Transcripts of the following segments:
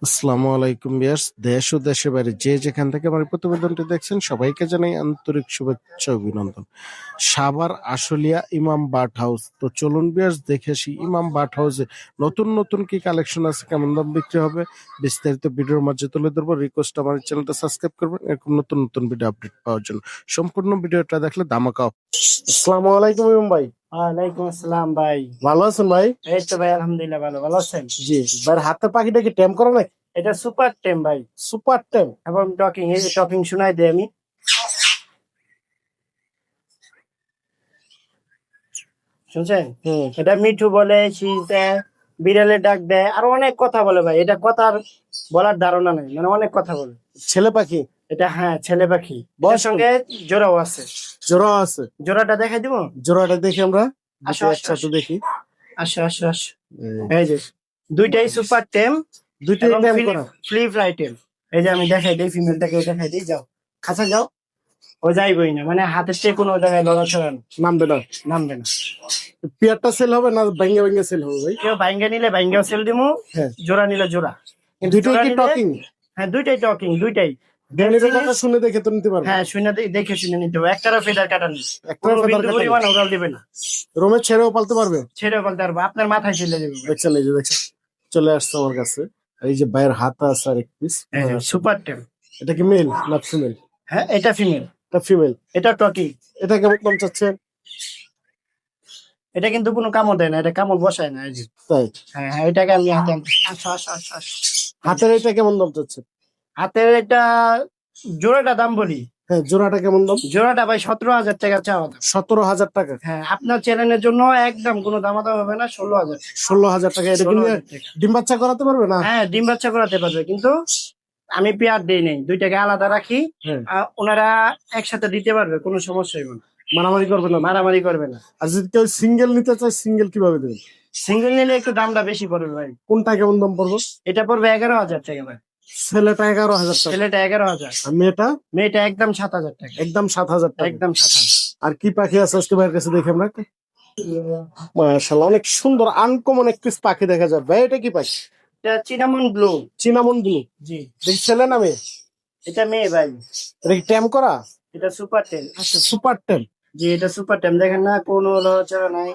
আসসালামু আলাইকুম ভিউয়ার্স, দেশ ও দেশের বাইরে যে যেখান থেকে আমার এই প্রতিবেদনটি দেখছেন সবাইকে জানাই আন্তরিক শুভেচ্ছা ও অভিনন্দন। সাভার আশুলিয়া ইমাম বার্ড হাউস। তো চলুন ভিউয়ার্স দেখে আসি ইমাম বার্ড হাউসে নতুন নতুন কি কালেকশন আছে, কেমন দাম বিক্রি হবে, বিস্তারিত ভিডিওর মাঝে তুলে ধরবো। রিকোয়েস্ট আমার চ্যানেলটা সাবস্ক্রাইব করবেন এরকম নতুন নতুন ভিডিও আপডেট পাওয়ার জন্য। সম্পূর্ণ ভিডিওটা দেখলে ধামাকা। আসসালামু আলাইকুম ইমাম ভাই। ওয়ালাইকুম আসসালাম ভাই। ভালো আছেন ভাই? এই তো ভাই আলহামদুলিল্লাহ ভালো। ভালো আছেন? জি ভাই, হাতে পাখিটা কি টেম করা নাকি? এটা সুপার টেম ভাই। সুপার টেম? এবং টকিং, এই যে টকিং শোনাই দেয় আমি। শুনছেন? এটা মিঠু বলে, শীষ দেয়, বিড়ালের ডাক দেয়, আর অনেক কথা বলে ভাই। এটা কথার বলার ধারণা নেই, মানে অনেক কথা বলে। ছেলে পাখি? এটা হ্যাঁ ছেলে পাখি। বয়স সঙ্গে জোড়াও আছে। জোড়া আছে? জোড়াটা দেখাই দিব। জোড়াটা দেখি আমরা আসো, আসো, একসাথে দেখি। আসো আসো আসো। এই যে দুইটাই সুপার টেম, দুইটাই টেম করা? ফ্লি ফ্লাই টেম। এই যে আমি দেখাই দিই, ফিমেলটাকে দেখাই দিই। যাও খাঁচা যাও। ও যাইবই না, মানে হাতের চেয়ে কোনো জায়গায় লড়াছড়া নামবে না? নামবে না। পেয়ারটা সেল হবে না ভাঙ্গে ভাঙ্গে সেল হবে ভাই? কেউ বাইঙ্গা নিলে বাইঙ্গাও সেল দিমু, হ্যাঁ। জোড়া নিলে জোড়া। কিন্তু দুইটাই জোড়া কি নিলে টকিং? হ্যাঁ দুইটাই টকিং, দুইটাই। ড্যানির কথা শুনে দেখে তো নিতে পারবে? হ্যাঁ শুনে দেখে শুনে নিতে হবে। একটারও ফেদার কাটা নেই, একটারও কোনো feather বিন্দু কাটা নেই? পরিমাণ ওরাল দিবে না। রোমে ছেড়েও পালতে পারবে? ছেড়ে বলতে পারবো, আপনার মাথায় চলে যাবে। দেখছেন, এই যে দেখছেন চলে আসছে আমার কাছে। এই যে ভাইয়ের হাত আছে আর এক পিস। সুপার টেম। এটা কি মেল না ফিমেল? হ্যাঁ এটা ফিমেল। এটা ফিমেল। এটা টকিং। এটা কেমন দাম চাচ্ছেন? এটা কিন্তু কোনো কামড় দেয় না, এটা কামড় বসায় না। এই যে তাই? হ্যাঁ হ্যাঁ, এটাকে আমি হাতে আসো আসো আসো আসো। হাতের এটা কেমন দাম চাচ্ছেন? হাতের এটা জোড়াটা দাম বলি। হ্যাঁ, জোড়াটা কেমন দাম? জোড়াটা ভাই 17,000 টাকা চাওয়া দাম। 17,000 টাকা? হ্যাঁ আপনার চ্যানেলের জন্য একদম কোনো দামাদাম হবে না, 16,000। 16,000 টাকা? এটা কি নিয়ে 16,000 টাকা। ডিম বাচ্চা করাতে পারবে না? হ্যাঁ ডিম বাচ্চা করাতে পারবে, কিন্তু আমি পেয়ার দেই নাই, দুইটাকে আলাদা রাখি। হ্যাঁ। ওনারা একসাথে দিতে পারবে, কোনো সমস্যা হবে না। মারামারি করবে না? মারামারি করবে না। আর যদি কেউ সিঙ্গেল নিতে চায়, সিঙ্গেল কিভাবে দেবেন? সিঙ্গেল নিলে একটু দামটা বেশি পড়বে ভাই। কোনটা কেমন দাম পড়বে? এটা পড়বে 11,000 টাকা ভাই। ছেলেটা 11,000 টাকা? ছেলেটা 11,000, আর মেয়েটা? মেয়েটা একদম 7,000 টাকা। একদম 7,000 টাকা? একদম 7,000। আর কি পাখি আছে আজকে ভাইয়ের কাছে দেখি আমরা? মাশাআল্লাহ, অনেক সুন্দর আনকমন এক পিস পাখি দেখা যায়। ভাই এটা কি পাখি? এটা চিনামন ব্লু। Cinnamon blue? জি। দেখি ছেলে না মেয়ে? এটা মেয়ে ভাই। এটা কি ট্যাম করা? এটা সুপার টেন। আচ্ছা, সুপার ট্যাম। জি এটা সুপার টেন, দেখেন না কোনো লড়াচড়া নাই।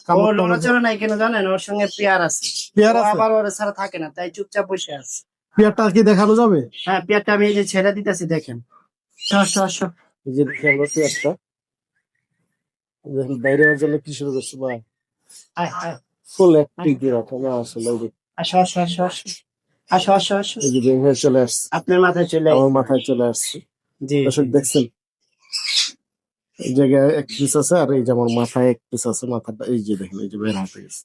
কোনো লড়াচড়া নাই কেন জানেন? ওর সঙ্গে পেয়ার আছে। পেয়ার আছে? আবার ওর ছাড়া থাকে না, তাই চুপচাপ বসে আছে। পেয়ারটা কি দেখানো যাবে? হ্যাঁ পেয়ারটা আমি এই যে ছেড়ে দিতেছি, দেখেন। আসো আসো। এই যে দেখি আমরা পেয়ারটা। দেখেন বাইরে জন্য কি শুরু করছে ভাই। আয় আয়। ফুল অ্যাক্টিভ দিয়ে রাখা না আসলে। আসো আসো আসো আসো। আসো আসো আসো। এই যে বের হয়ে চলে আসছে, আপনার মাথায় চলে আমার মাথায় চলে আসছে। জি দর্শক দেখছেন, এই জায়গায় এক পিস আছে আর এই যে আমার মাথায় এক পিস আছে। মাথাটা এই যে দেখেন, এই যে বের হাতে গেছে।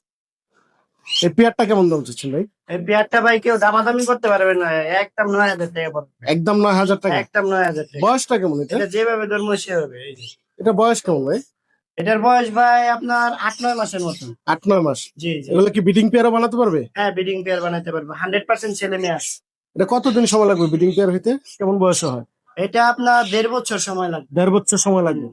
এই পেয়ারটা কেমন দাম চাচ্ছেন ভাই? এই পেয়ারটা ভাই কেউ দামাদামি করতে পারবে না, একদম 9,000 টাকা পড়বে। একদম 9,000 টাকা? একদম 9,000 টাকা। বয়সটা কেমন এটা? এটা যেভাবে ধর্ম সেভাবে। এই যে এটা বয়স কেমন ভাই? এটার বয়স ভাই আপনার 8-9 মাসের মতন। 8-9 মাস? জি জি। এগুলো কি বিডিং পেয়ারও বানাতে পারবে? হ্যাঁ ব্রিডিং পেয়ার বানাতে পারবে, 100% ছেলে মেয়ে আছে। এটা কতদিন সময় লাগবে বিডিং পেয়ার হইতে? কেমন বয়স হয়? এটা আপনার 1.5 বছর সময় লাগবে। 1.5 বছর সময় লাগবে?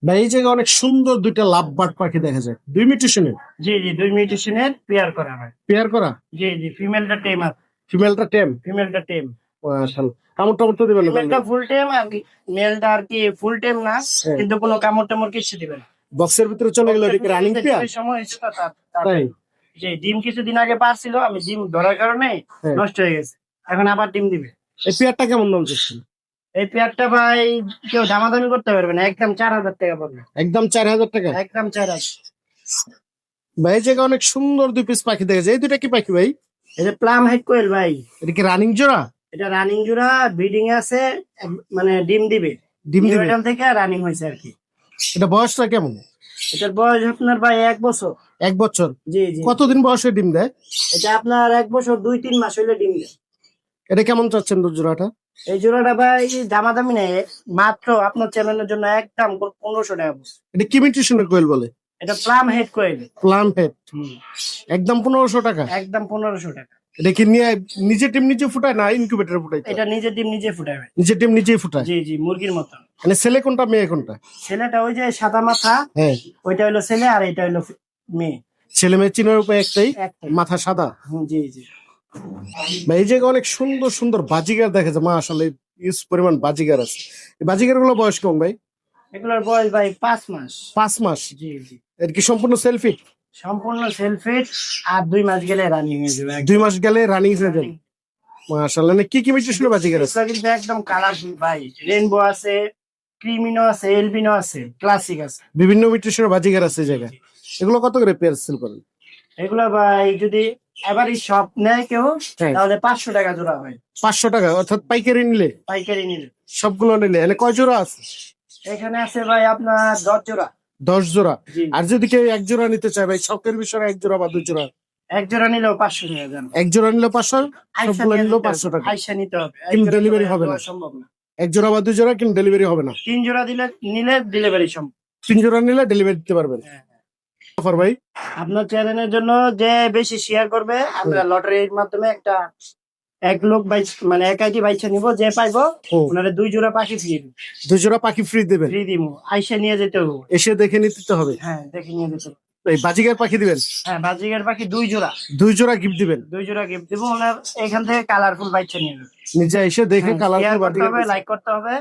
ভাই এই জায়গায় অনেক সুন্দর দুইটা লাভ বার্ড পাখি দেখা যায়, 2 মিউটেশনের। জি জি 2 মিউটেশনের পেয়ার করা হয়। পেয়ার করা? জি জি ফিমেলটা টেম আর ফিমেলটা টেম? ফিমেলটা টেম। মাশাআল্লাহ, কামড় টামড় তো দিবেন না? ফিমেলটা ফুল টেম আর মেলটা আর কি ফুল টেম না, কিন্তু কোনো কামড় টামড় কিছু দিবে না। বক্সের ভিতরে চলে গেল, এদিকে রানিং পেয়ার? সময় হয়েছে তো তাই? যে ডিম কিছুদিন আগে পারছিল, আমি ডিম ধরার কারণে নষ্ট হয়ে গেছে, এখন আবার ডিম দিবে। এই পেয়ারটা কেমন দাম চাচ্ছেন? এই পেয়ারটা ভাই কেউ দামাদামি করতে পারবে না, একদম 4,000 টাকা পড়বে। একদম 4,000 টাকা? একদম 4,000। ভাই এই জায়গায় অনেক সুন্দর 2 পিস পাখি দেখা যায়। এই দুইটা কি পাখি ভাই? এটা প্লাম হেড কোয়েল ভাই। এটা কি রানিং জোড়া? এটা রানিং জোড়া, ব্রিডিং আছে, মানে ডিম দিবে। ডিম দিবে? এখান থেকে রানিং হয়েছে আর কি। এটা বয়সটা কেমন? এটার বয়স আপনার ভাই 1 বছর। 1 বছর? জি জি। কতদিন বয়সে ডিম দেয়? এটা আপনার 1 বছর 2-3 মাস হইলে ডিম দেয়। এটা কেমন চাচ্ছেন জোড়াটা? এই জোড়াটা ভাই দামাদামি নেই, মাত্র আপনার চ্যানেলের জন্য একদম 1,500 টাকা পড়ছে। এটা কি মিউটেশনের কোয়েল বলে? এটা প্লাম হেড কোয়েল। Plum head? একদম 1,500 টাকা? একদম 1,500 টাকা। এটা কি নিয়ে নিজে ডিম নিজে ফুটায় না ইনকিউবেটরে ফুটায়? এটা নিজের ডিম নিজে ফুটাবে। নিজে ডিম নিজেই ফুটায়? জি জি মুরগির মতন। মানে ছেলে কোনটা মেয়ে কোনটা? ছেলেটা ওই যে সাদা মাথা, হ্যাঁ। ওইটা হলো ছেলে আর এটা হলো মেয়ে। ছেলে মেয়ে চিনার উপায় একটাই, একটাই। মাথা সাদা। জি জি। ভাই এই জায়গায় অনেক সুন্দর সুন্দর বাজিগার দেখা যায়, মাশাআল্লাহ ইউজ পরিমাণ বাজিগার আছে। এই বাজিগার গুলো বয়স কম ভাই? এগুলোর বয়স ভাই 5 মাস। 5 মাস। জি জি। এর কি সম্পূর্ণ সেলফি? সম্পূর্ণ সেলফিট। আর 2 মাস গেলে রানিং হয়ে যাবে 2 মাস গেলে রানিং হয়ে যাবে। মাশাআল্লাহ। কি কি মিউটেশন বাজিগার আছে? এগুলো কিন্তু একদম কালারফুল ভাই। রেনবো আছে, ক্রিমিনো আছে, এলবিনো আছে, ক্লাসিক আছে। বিভিন্ন মিউটেশনের বাজিগার আছে এই জায়গায়। এগুলো কত করে পেয়ার সেল করেন? এগুলো ভাই যদি এবারই সব নেয় কেউ হ্যাঁ। তাহলে 500 টাকা জোড়া হয়। 500 টাকা, অর্থাৎ পাইকারি নিলে? পাইকারি নিলে। সবগুলো নিলে এনে কয় জোড়া আছে? এখানে আছে ভাই আপনার 10 জোড়া। 10 জোড়া। জি। আর যদি কেউ এক জোড়া নিতে চায় ভাই, শখের বিষয়ে 1 জোড়া বা 2 জোড়া? এক জোড়া নিলেও 500 টাকা দেন। এক জোড়া নিলে 500, সবগুলো নিলেও 500 টাকা। আইসা নিতে হবে। কিন্তু এক জোড়া ডেলিভারি তো হবে না। দেওয়া সম্ভব না। 1 জোড়া বা 2 জোড়া কিন্তু ডেলিভারি হবে না। 3 জোড়া নিলে ডেলিভারি সম্ভব। 3 জোড়া নিলে ডেলিভারি দিতে পারবেন। হ্যাঁ, হ্যাঁ। অফার ভাই? আপনার চ্যানেলের জন্য যে বেশি শেয়ার করবে আমরা লটারির মাধ্যমে এক লোক মানে এক আইডি বাইচা নিব, যে পাইবো ওনারে 2 জোড়া পাখি ফ্রি 2 জোড়া পাখি ফ্রি দেবেন? ফ্রি দিব। আইসা নিয়ে যেতে হবে। এসে দেখে নিতে হবে? হ্যাঁ, দেখে নিয়ে যেতে হবে। এই বাজিগার পাখি দিবেন? হ্যাঁ, বাজিগার পাখি 2 জোড়া। 2 জোড়া গিফট দিবেন? 2 জোড়া গিফট দিব। ওনার এখান থেকে কালারফুল বাইচা নিয়ে যাবে। নিজে এসে দেখে শেয়ার কালারফুল করতে বাজিগার হবে, লাইক করতে হবে।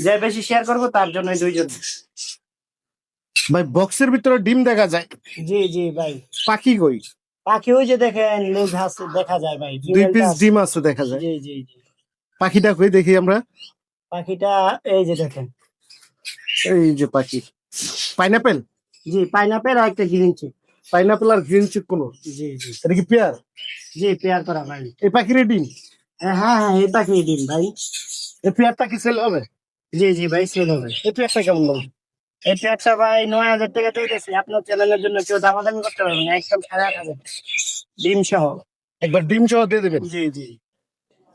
যে বেশি শেয়ার করবো তার জন্য 2 জোড়া। ভাই বক্সের ভিতরে ডিম দেখা যায়, জি জি ভাই। পাখি কই? পাখি ওই যে দেখেন লেজ হাসে দেখা যায় ভাই। 2 পিস ডিম আছে দেখা যায়। জি জি জি। পাখিটা কই দেখি আমরা। পাখিটা এই যে দেখেন। এই যে পাখি, পাইনাপেল? জি, পাইনাপেল আর একটা গ্রিন চিক। পাইনাপেল আর গ্রিন চিক কোন? জি জি। এটা কি পেয়ার? জি, পেয়ার করা ভাই। এই পাখির ডিম? হ্যাঁ হ্যাঁ, এই পাখি ডিম ভাই। এই পেয়ারটা কি সেল হবে? জি জি ভাই, সেল হবে। এই পেয়ারটা কেমন দাম? এই পেয়ারটা ভাই 9,000 টাকা চাইতেছি। আপনার চ্যানেলের জন্য কেউ দামাদামি করতে পারবে না, একদম 8,500 ডিম সহ। একবার ডিম সহ দিয়ে দেবেন? জি জি।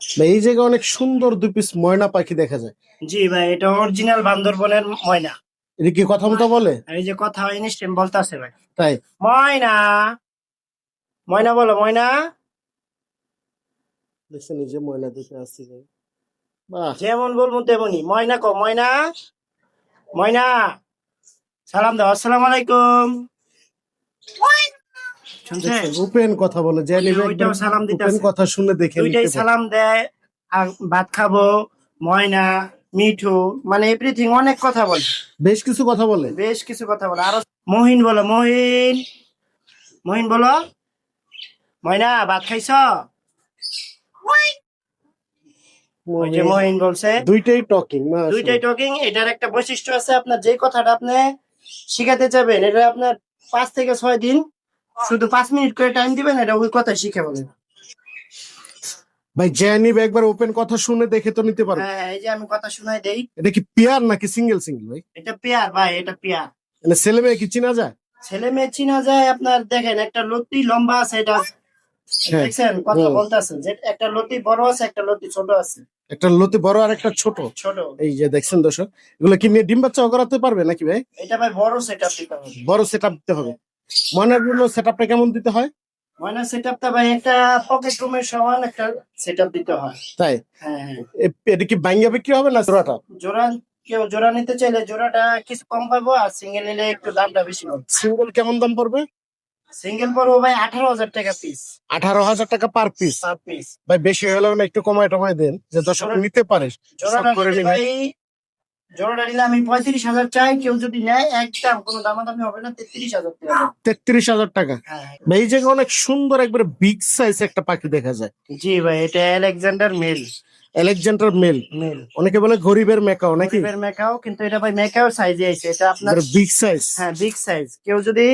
ভাই এই জায়গায় অনেক সুন্দর 2 পিস ময়না পাখি দেখা যায়। জি ভাই, এটা অরিজিনাল বান্দরবনের ময়না। এটা কি কথা মতো বলে? আর এই যে কথা ইনস্টেম বলতাছে ভাই। তাই? ময়না, ময়না বলো, ময়না। দেখছেন এই যে ময়না দেখে আসছি ভাই। বাহ, যেমন বলবো তেমনই। ময়না কো, ময়না, ময়না। সালাম দাও, আসসালামু আলাইকুম। শুনছেন? ওপেন কথা বলে যে নিবে, ওইটাও সালাম দিতেছে। ওপেন কথা শুনে দেখে দুইটাই নিতে পারে। সালাম দেয়। আর ভাত খাবো, ময়না, মিঠু, মানে এভরিথিং অনেক কথা বলে। বেশ কিছু কথা বলে। বেশ কিছু কথা বলে। আরো মহিন বলো, মহিন, মহিন বলো। ময়না, ভাত খাইছ? ওই যে মহিন বলছে। দুইটাই টকিং। দুইটাই টকিং। এটার একটা বৈশিষ্ট্য আছে, আপনার যে কথাটা আপনি শিখাতে চাবেন এটা আপনার 5 থেকে 6 দিন শুধু 5 মিনিট করে টাইম দিবেন, এটা ওই কথা শিখে বলেন। ভাই যে নিবে একবার ওপেন কথা শুনে দেখে তো নিতে পারবে। হ্যাঁ, এই যে আমি কথা শোনাই দেই। এটা কি পেয়ার নাকি সিঙ্গেল সিঙ্গেল ভাই? এটা পেয়ার ভাই, এটা পেয়ার। মানে ছেলে মেয়ে কি চিনা যায়? ছেলে মেয়ে চিনা যায়। আপনার দেখেন একটা লতি লম্বা আছে, এটা হ্যাঁ। দেখছেন কথা বলতেছে যে একটা লতি বড় আছে, একটা লতি ছোট আছে। একটা লতি বড় আর একটা ছোট। ছোট। এই যে দেখছেন দর্শক, এগুলো কি নিয়ে ডিম বাচ্চা করাতে পারবে নাকি ভাই? এটা ভাই বড় সেটআপ দিতে হবে। বড় সেটআপ দিতে হবে। ময়নার জন্য সেটআপটা কেমন দিতে হয়? ময়না সেটআপটা ভাই একটা পকেট রুমের সমান একটা সেটআপ দিতে হয়। তাই? হ্যাঁ হ্যাঁ। এটা কি বাইঙ্গা বিক্রি হবে না জোড়াটা? জোড়া, কেউ জোড়া নিতে চাইলে জোড়াটা কিছু কম পাবো, আর সিঙ্গেল নিলে একটু দামটা বেশি হবে। সিঙ্গেল কেমন দাম পড়বে? সিঙ্গেল পড়বো ভাই 18,000 টাকা পিস। 18,000 টাকা পার পিস? Per piece. ভাই বেশি হলেও না, একটু কমায় টমায় দেন যে দর্শক নিতে পারে। জোড়াটা শখ করে নিলে নিবে। ভাই, জোড়াটা নিলে আমি 35,000 চাই। কেউ যদি নেয় একদম কোনো দামাদামি হবে না, 33,000 টাকা। 33,000 টাকা? হ্যাঁ। ভাই এই জায়গায় অনেক সুন্দর একবারে বিগ সাইজ একটা পাখি দেখা যায়। জি ভাই, এটা আলেকজান্ডার মেল। আলেকজান্ডার মেল। মেল। অনেকে বলে গরিবের মেকাও নাকি? গরিবের মেকাও, কিন্তু এটা ভাই মেকাও সাইজে আছে। এটা আপনার বিগ সাইজ। হ্যাঁ, বিগ সাইজ। কেউ যদি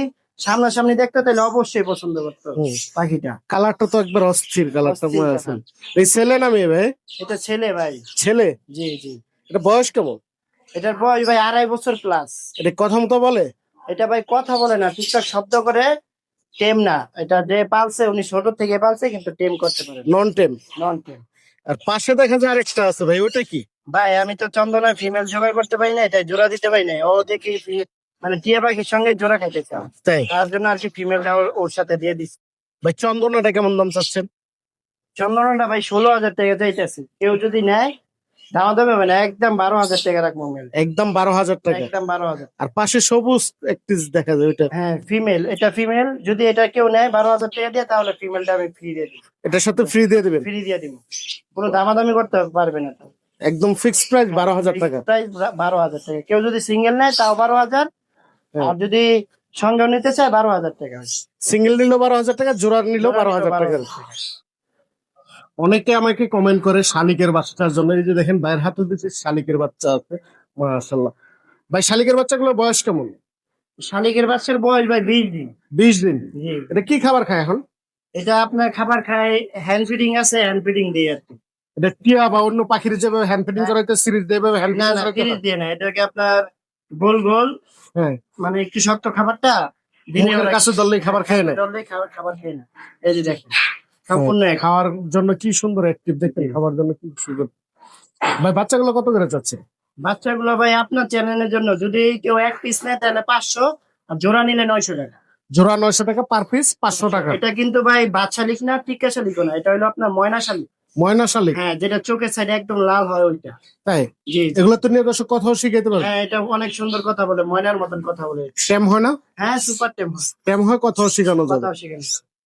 সামনাসামনি দেখতো তাহলে অবশ্যই পছন্দ করতো পাখিটা। কালারটা তো একবার অস্থির কালারটা। অস্থির আছে এই ছেলে না মেয়ে ভাই? এটা ছেলে ভাই। ছেলে? জি জি। এটা বয়স কেমন? এটার বয়স ভাই 2.5 বছর প্লাস। এটা কথা মতো বলে? এটা ভাই কথা বলে না, ঠিকঠাক শব্দ করে। টেম না। এটা যে পালছে উনি ছোট থেকে পালছে, কিন্তু টেম করতে পারে নন টেম? নন টেম। আর পাশে দেখা যায় আরেকটা আছে ভাই, ওটা কি? ভাই আমি তো চন্দনা ফিমেল জোগাড় করতে পারি না, তাই জোড়া দিতে পারি না। ও দেখি মানে টিয়া পাখির সঙ্গে জোড়া খাইতে চাও, তাই? তার জন্য আর কি ফিমেলটা ওর সাথে দিয়ে দিচ্ছি। ভাই চন্দনাটা কেমন দাম চাচ্ছেন? চন্দনাটা ভাই 16,000 টাকা চাইতেছে। কেউ যদি নেয় দাম দামে হবে না, একদম 12,000 টাকা রাখবো মেল। একদম 12,000 টাকা। একদম 12,000। আর পাশে সবুজ একটি দেখা যায় ওইটা, হ্যাঁ ফিমেল, এটা ফিমেল। যদি এটা কেউ নেয় 12,000 টাকা দিয়ে, তাহলে ফিমেলটা আমি ফ্রি দিয়ে দিই। এটার সাথে ফ্রি দিয়ে দিবেন? ফ্রি দিয়ে দিব, কোনো দামাদামি করতে পারবে না তো। একদম ফিক্সড প্রাইস 12,000 টাকা। প্রাইস 12,000 টাকা। কেউ যদি সিঙ্গেল নেয় তাও 12,000, হ্যাঁ। আর যদি সঙ্গে নিতে চায় 12,000 টাকা। সিঙ্গেল নিলেও 12,000 টাকা, জোড়া নিলেও 12,000 টাকা। অনেকে আমাকে কমেন্ট করে শালিকের বাচ্চার জন্য। এই যে দেখেন ভাইয়ের হাতে দিচ্ছে শালিকের বাচ্চা আছে, মাশাআল্লাহ। ভাই শালিকের বাচ্চাগুলোর বয়স কেমন? শালিকের বাচ্চার বয়স ভাই 20 দিন। 20 দিন। জি। এটা কি খাবার খায় এখন? এটা আপনার খাবার খায়, হ্যান্ড ফিডিং আছে, হ্যান্ড ফিডিং দিয়ে আর কি। এটা টিয়া বা অন্য পাখির যেভাবে হ্যান্ড ফিডিং করাইতে সিরিজ দেবে হ্যান্ড না ফিডিং না, করাইতে? তিরিশ দিয়ে না, এটাকে আপনার গোল গোল, হ্যাঁ, মানে একটু শক্ত খাবারটা দিলে মুখের কাছে ধরলেই খাবার খায় না। ধরলেই খাবার খেয়ে না। এই যে দেখেন সম্পূর্ণ এক। খাওয়ার জন্য কি সুন্দর অ্যাক্টিভ, দেখেন খাবার জন্য কি সুন্দর। ভাই বাচ্চাগুলো কত করে যাচ্ছে? বাচ্চাগুলো ভাই আপনার চ্যানেলের জন্য, যদি কেউ এক পিস নেয় তাহলে 500, আর জোড়া নিলে 900 টাকা। জোড়া 900 টাকা, পার পিস 500 টাকা। এটা কিন্তু ভাই বাচ্চা লিখ না, টিকা শালিক না, এটা হলো আপনার ময়না শালিক। ময়না শালিক? হ্যাঁ, যেটা চোখের সাইডে একদম লাল হয় ওইটা। তাই? জি। এগুলো তো নিয়ে দর্শক কথাও শিখাইতে পারবে। হ্যাঁ, এটা অনেক সুন্দর কথা বলে, ময়নার মতন কথা বলে। টেম হয় না? হ্যাঁ, সুপার টেম। টেম হয়, কথাও শেখানো যাবে। কথাও শিখেন।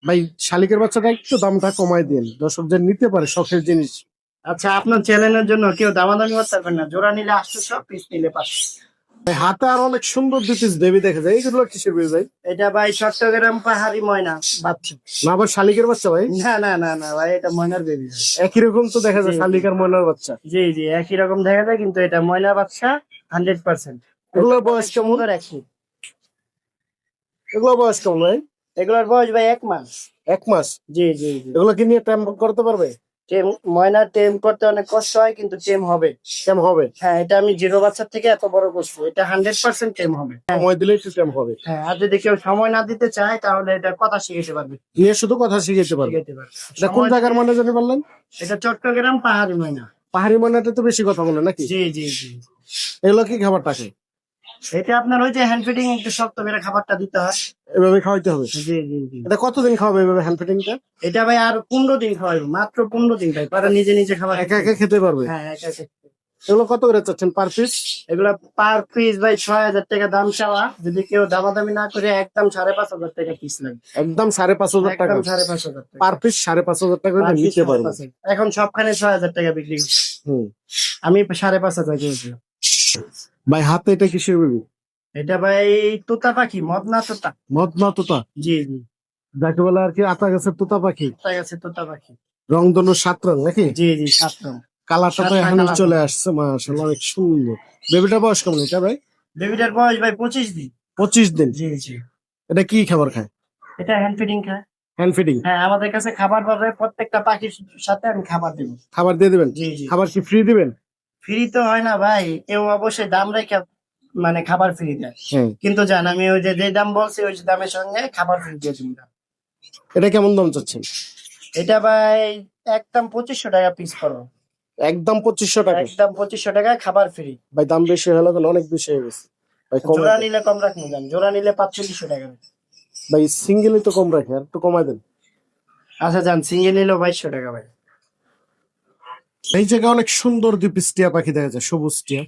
ভাই শালিকের বাচ্চাটা একটু দামটা কমাই দিন, দর্শকদের নিতে পারে, শখের জিনিস। আচ্ছা, আপনার চ্যানেলের জন্য কেউ দামাদামি করতে পারবেন না। জোড়া নিলে 800, পিস নিলে 500। ভাই হাতে আর অনেক সুন্দর দুই পিস বেবি দেখা যায়, এইগুলো কিসের বেবি ভাই? এটা ভাই চট্টগ্রাম পাহাড়ি ময়না বাচ্চা। না আবার শালিকের বাচ্চা ভাই? না না না না ভাই, এটা ময়নার বেবি। একই রকম তো দেখা যায় জি। শালিক আর ময়নার বাচ্চা। জি জি, একই রকম দেখা যায়, কিন্তু এটা ময়না বাচ্চা 100%। এগুলোর বয়স কেমন? সুন্দর একই। এগুলো বয়স কেমন ভাই? এগুলোর বয়স ভাই 1 মাস। 1 মাস? জি জি জি। এগুলো কি নিয়ে টেম করতে পারবে? টেম, ময়না টেম করতে অনেক কষ্ট হয়, কিন্তু টেম হবে। টেম হবে? হ্যাঁ, এটা আমি জিরো বাচ্চার থেকে এত বড় করছি, এটা 100% টেম হবে। সময় দিলেই তো টেম হবে। হ্যাঁ, আর যদি কেউ সময় না দিতে চায় তাহলে এটা কথা শিখাতে পারবে। নিয়ে শুধু কথা শিখাইতে পারবে। শিখাতে পারবে। এটা কোন জায়গার মানে জানি বললেন? এটা চট্টগ্রাম পাহাড়ি ময়না। পাহাড়ি ময়নাটা তো বেশি কথা বলে নাকি? জি জি জি। এগুলো কি খাবার থাকে? এটা আপনার ওই যে হ্যান্ড ফিডিং, একটু শক্ত করে খাবারটা দিতে হয়। এভাবে খাওয়াইতে হবে? জি জি জি। এটা কতদিন খাওয়াবে এভাবে হ্যান্ড ফিডিংটা? এটা ভাই আর 15 দিন খাওয়াবো, মাত্র 15 দিন ভাই, পরে নিজে নিজে খাবার একা একা খেতে পারবে? হ্যাঁ, একা একা। এগুলো কত করে চাচ্ছেন পার পিস? এগুলা পার পিস ভাই 6,000 টাকা দাম চাওয়া। যদি কেউ দামাদামি না করে, একদম 5,500 টাকা পিস লাগবে। একদম 5,500 টাকা? একদম 5,500 টাকা পার পিস 5,500 টাকা করে Per piece নিতে পারবে। 5,500 এখন সবখানে 6,000 টাকা বিক্রি করছে, হুম। আমি 5,500 কিনছি। ভাই হাতে এটা কিসের বেবি? এটা ভাই তোতা পাখি, মদনা তোতা। মদনা তোতা? জি জি। যাকে বলে আর কি আতা গাছের তোতা পাখি। তাই আছে তোতা পাখি। রং ধনু 7 রং নাকি? জি জি, 7 রং। কালারটা তো 7টা এখন colour। চলে আসছে, মাশাআল্লাহ অনেক সুন্দর। বেবিটার বয়স কেমন এটা ভাই? বেবিটার বয়স ভাই 25 দিন। 25 দিন? জি জি। এটা কি খাবার খায়? এটা হ্যান্ড ফিডিং খায়। Hand feeding? হ্যাঁ, আমাদের কাছে খাবার পাবে, প্রত্যেকটা পাখির সাথে আমি খাবার দেবো। খাবার দিয়ে দিবেন? জি জি। খাবার কি ফ্রি দিবেন? ফ্রি তো হয় না ভাই, কেউ অবশ্যই দাম রেখে মানে খাবার ফ্রি দেয়। হ্যাঁ। কিন্তু জান, আমি ওই যে দাম বলছি, ওই দামের সঙ্গে খাবার ফ্রি দিয়ে দিন। এটা কেমন দাম চাচ্ছেন? এটা ভাই একদম 2,500 টাকা পিস পড়ো। একদম 2500 টাকা? একদম 2,500 টাকা খাবার ফ্রি। ভাই দাম বেশি হলো কেন? অনেক বেশি হয়ে গেছে ভাই, কমাই জোড়া দেন। নিলে কম রাখবো জান, জোড়া নিলে 4,500 টাকা। ভাই সিঙ্গেলই তো কম রাখে, আর একটু কমাই দেন। আচ্ছা জান, সিঙ্গেল নিলেও 2,200 টাকা ভাই। এই জায়গায় অনেক সুন্দর দুই পিস টিয়া পাখি দেখা যায়, সবুজ টিয়া।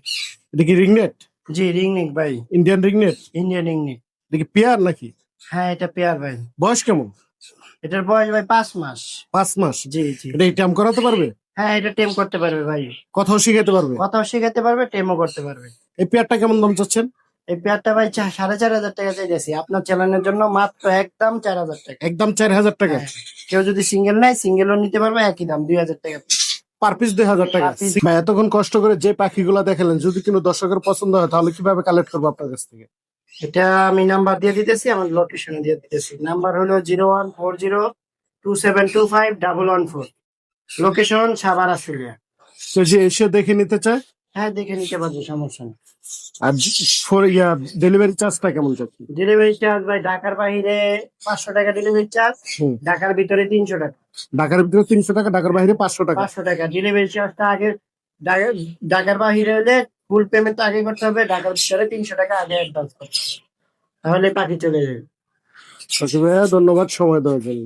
এটা কি রিংনেট? জি, রিংনেক ভাই, ইন্ডিয়ান রিংনেট? Indian ringneck. এটা কি পেয়ার নাকি? হ্যাঁ, এটা পেয়ার ভাই। বয়স কেমন? এটার বয়স ভাই 5 মাস। 5 মাস? জি জি। এটা টেম করাতে পারবে? হ্যাঁ, এটা টেম করতে পারবে ভাই, কথাও শিখাতে পারবে? কথাও শেখাতে পারবে, টেমও করতে পারবে। এই পেয়ারটা কেমন দাম চাচ্ছেন? এই পেয়ারটা ভাই 4,500 টাকা চাইতেছি আপনার চ্যানেলের জন্য, মাত্র একদম 4,000 টাকা। একদম 4,000 টাকা? হ্যাঁ, কেউ যদি সিঙ্গেল নেয়, সিঙ্গেলও নিতে পারবে, একই দাম 2,000 টাকা। পার পিস 2,000 টাকা? Per piece। ভাই এতক্ষণ কষ্ট করে যে পাখিগুলা দেখালেন, যদি কোনো দর্শকের পছন্দ হয় তাহলে কিভাবে কালেক্ট করবো আপনার কাছ থেকে? এটা আমি নাম্বার দিয়ে দিতেছি, আমার লোকেশন দিয়ে দিতেছি। নাম্বার হলো 014027251114। লোকেশন সাভার আশুলিয়া। তো যে এসে দেখে নিতে চায়? হ্যাঁ, দেখে নিতে পারবে, সমস্যা নেই। আর ডেলিভারি চার্জটা কেমন চাচ্ছি? ডেলিভারি চার্জ ভাই, ঢাকার বাইরে 500 টাকা ডেলিভারি চার্জ, হুম। ঢাকার ভিতরে 300 টাকা। ঢাকার ভিতরে 300 টাকা, ঢাকার বাইরে 500 টাকা? 500 টাকা ডেলিভারি চার্জটা আগে। ঢাকার বাইরে হলে ফুল পেমেন্ট আগে করতে হবে, ঢাকার ভিতরে 300 টাকা আগে অ্যাডভান্স করতে হবে, তাহলে পাখি চলে যাবে। ভাইয়া ধন্যবাদ সময় দেওয়ার জন্য।